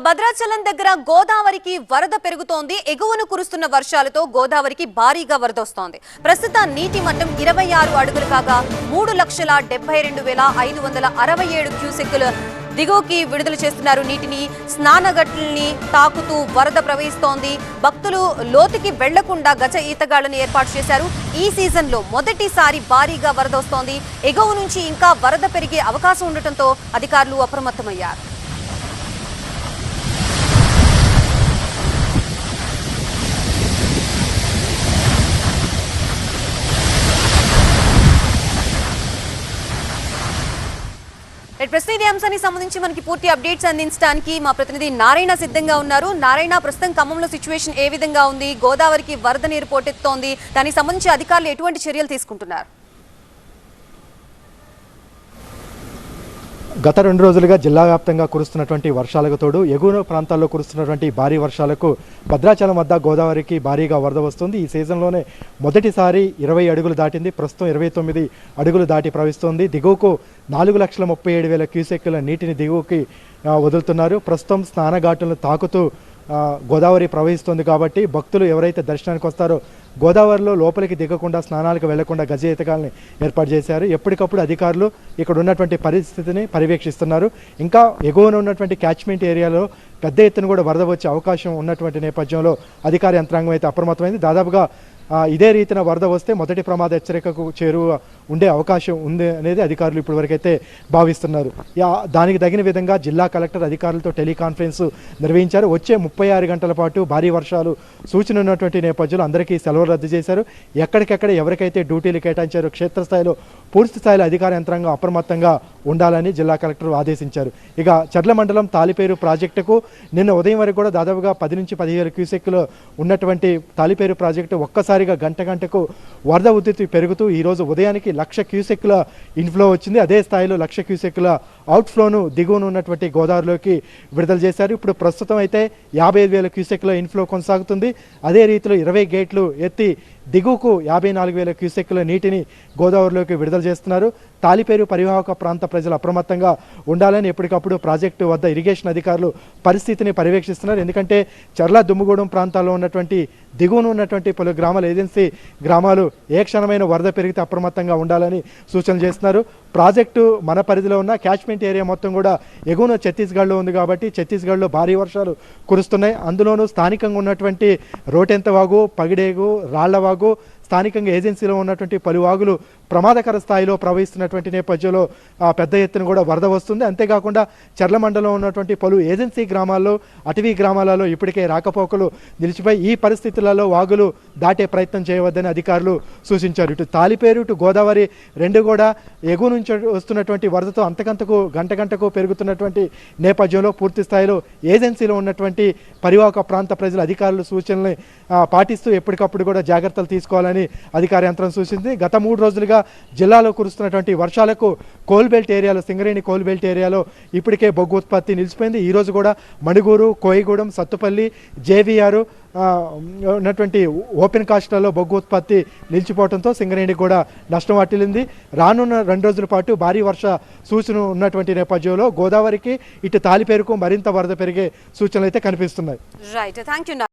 భద్రాచలం దగ్గర గోదావరికి వరద పెరుగుతోంది. ఎగువన కురుస్తున్న వర్షాలతో గోదావరికి భారీగా వరద వస్తోంది. ప్రస్తుత నీటి మట్టం 26 అడుగులు కాగా 3,72,567 క్యూసెక్కులు దిగువకి విడుదల చేస్తున్నారు. నీటిని స్నానగట్లని తాకుతూ వరద ప్రవహిస్తోంది. భక్తులు లోతుకి వెళ్లకుండా గజ ఈతగాళ్లను ఏర్పాటు చేశారు. ఈ సీజన్ లో మొదటిసారి భారీగా వరద వస్తోంది. ఎగువ నుంచి ఇంకా వరద పెరిగే అవకాశం ఉండటంతో అధికారులు అప్రమత్తమయ్యారు. ప్రస్తుతం ఇదే అంశానికి సంబంధించి మనకి పూర్తి అప్డేట్స్ అందించడానికి మా ప్రతినిధి నారాయణ సిద్ధంగా ఉన్నారు. నారాయణ, ప్రస్తుతం ఖమ్మంలో సిచ్యువేషన్ ఏ విధంగా ఉంది? గోదావరికి వరద నీరు పోటెత్తుతోంది. దానికి సంబంధించి అధికారులు ఎటువంటి చర్యలు తీసుకుంటున్నారు? గత 2 రోజులుగా జిల్లా వ్యాప్తంగా కురుస్తున్నటువంటి వర్షాలకు తోడు ఎగువ ప్రాంతాల్లో కురుస్తున్నటువంటి భారీ వర్షాలకు భద్రాచలం వద్ద గోదావరికి భారీగా వరద వస్తుంది. ఈ సీజన్లోనే మొదటిసారి 20 అడుగులు దాటింది. ప్రస్తుతం 29 అడుగులు దాటి ప్రవహిస్తోంది. దిగువకు 4,37,000 క్యూసెక్కుల నీటిని దిగువకి వదులుతున్నారు. ప్రస్తుతం స్నానఘాటులను తాకుతూ గోదావరి ప్రవహిస్తుంది కాబట్టి భక్తులు ఎవరైతే దర్శనానికి వస్తారో గోదావరిలో లోపలికి దిగకుండా స్నానాలకు వెళ్లకుండా గజ ఈతగాల్ని ఏర్పాటు చేశారు. ఎప్పటికప్పుడు అధికారులు ఇక్కడ ఉన్నటువంటి పరిస్థితిని పర్యవేక్షిస్తున్నారు. ఇంకా ఎగువన ఉన్నటువంటి క్యాచ్మెంట్ ఏరియాలో పెద్ద ఎత్తున కూడా వరద వచ్చే అవకాశం ఉన్నటువంటి నేపథ్యంలో అధికార యంత్రాంగం అయితే అప్రమత్తమైంది. దాదాపుగా ఇదే రీతిన వరద వస్తే మొదటి ప్రమాద హెచ్చరికకు చేరువ ఉండే అవకాశం ఉంది అనేది అధికారులు ఇప్పటివరకైతే భావిస్తున్నారు. దానికి తగిన విధంగా జిల్లా కలెక్టర్ అధికారులతో టెలికాన్ఫరెన్స్ నిర్వహించారు. వచ్చే 36 గంటల పాటు భారీ వర్షాలు సూచన ఉన్నటువంటి నేపథ్యంలో అందరికీ సెలవులు రద్దు చేశారు. ఎక్కడికెక్కడ ఎవరికైతే డ్యూటీలు కేటాయించారో క్షేత్రస్థాయిలో పూర్తి స్థాయిలో అధికార యంత్రాంగం అప్రమత్తంగా ఉండాలని జిల్లా కలెక్టర్ ఆదేశించారు. ఇక చర్ల మండలం తాలిపేరు ప్రాజెక్టుకు నిన్న ఉదయం వరకు కూడా దాదాపుగా 10 నుంచి 15 క్యూసెక్కులు ఉన్నటువంటి తాలిపేరు ప్రాజెక్టు ఒక్కసారిగా గంటకు వరద ఉధృతి పెరుగుతూ ఈరోజు ఉదయానికి 1,00,000 క్యూసెక్కుల ఇన్ఫ్లో వచ్చింది. అదే స్థాయిలో 1,00,000 క్యూసెక్కుల అవుట్ఫ్లోను దిగువన ఉన్నటువంటి గోదావరిలోకి విడుదల చేశారు. ఇప్పుడు ప్రస్తుతం అయితే 55,000 క్యూసెక్కుల ఇన్ఫ్లో కొనసాగుతుంది. అదే రీతిలో 20 గేట్లు ఎత్తి దిగువకు 54,000 క్యూసెక్కుల నీటిని గోదావరిలోకి విడుదల చేస్తున్నారు. తాలిపేరు పరివాహక ప్రాంత ప్రజలు అప్రమత్తంగా ఉండాలని ఎప్పటికప్పుడు ప్రాజెక్టు వద్ద ఇరిగేషన్ అధికారులు పరిస్థితిని పర్యవేక్షిస్తున్నారు. ఎందుకంటే చర్ల దుమ్ముగూడెం ప్రాంతాల్లో ఉన్నటువంటి దిగువన ఉన్నటువంటి పలు గ్రామాలు ఏజెన్సీ గ్రామాలు ఏ క్షణమైన వరద పెరిగితే అప్రమత్తంగా ఉండాలని సూచనలు చేస్తున్నారు. ప్రాజెక్టు మన పరిధిలో ఉన్న క్యాచ్మెంట్ ఏరియా మొత్తం కూడా ఎగువన ఛత్తీస్గఢ్లో ఉంది కాబట్టి ఛత్తీస్గఢ్లో భారీ వర్షాలు కురుస్తున్నాయి. అందులోనూ స్థానికంగా ఉన్నటువంటి రోటెంత వాగు, పగిడేగు, రాళ్లవాగు, స్థానికంగా ఏజెన్సీలో ఉన్నటువంటి పలు వాగులు ప్రమాదకర స్థాయిలో ప్రవహిస్తున్నటువంటి నేపథ్యంలో పెద్ద ఎత్తున కూడా వరద వస్తుంది. అంతేకాకుండా చర్ల మండలంలో ఉన్నటువంటి పలు ఏజెన్సీ గ్రామాల్లో, అటవీ గ్రామాలలో ఇప్పటికే రాకపోకలు నిలిచిపోయి ఈ పరిస్థితులలో వాగులు దాటే ప్రయత్నం చేయవద్దని అధికారులు సూచించారు. ఇటు తాలిపేరు, ఇటు గోదావరి రెండు కూడా ఎగువ నుంచి వస్తున్నటువంటి వరదతో అంతకంతకు గంటకు పెరుగుతున్నటువంటి నేపథ్యంలో పూర్తి స్థాయిలో ఏజెన్సీలో ఉన్నటువంటి పరివాహక ప్రాంత ప్రజలు అధికారులు సూచనల్ని పాటిస్తూ ఎప్పటికప్పుడు కూడా జాగ్రత్తలు తీసుకోవాలని అధికార యంత్రం సూచించింది. గత 3 రోజులుగా జిల్లాలో కురుస్తున్నటువంటి వర్షాలకు కోల్బెల్ట్ ఏరియాలో, సింగరేణి కోల్బెల్ట్ ఏరియాలో ఇప్పటికే బొగ్గు ఉత్పత్తి నిలిచిపోయింది. ఈ రోజు కూడా మణుగూరు, కోయిగూడెం, సత్తుపల్లి, జేవీఆర్ ఉన్నటువంటి ఓపెన్ కాస్ట్లలో బొగ్గు ఉత్పత్తి నిలిచిపోవడంతో సింగరేణికి కూడా నష్టం వాటిల్లింది. రానున్న 2 రోజుల పాటు భారీ వర్ష సూచన ఉన్నటువంటి నేపథ్యంలో గోదావరికి ఇటు తాలిపేరుకు మరింత వరద పెరిగే సూచనలు అయితే కనిపిస్తున్నాయి.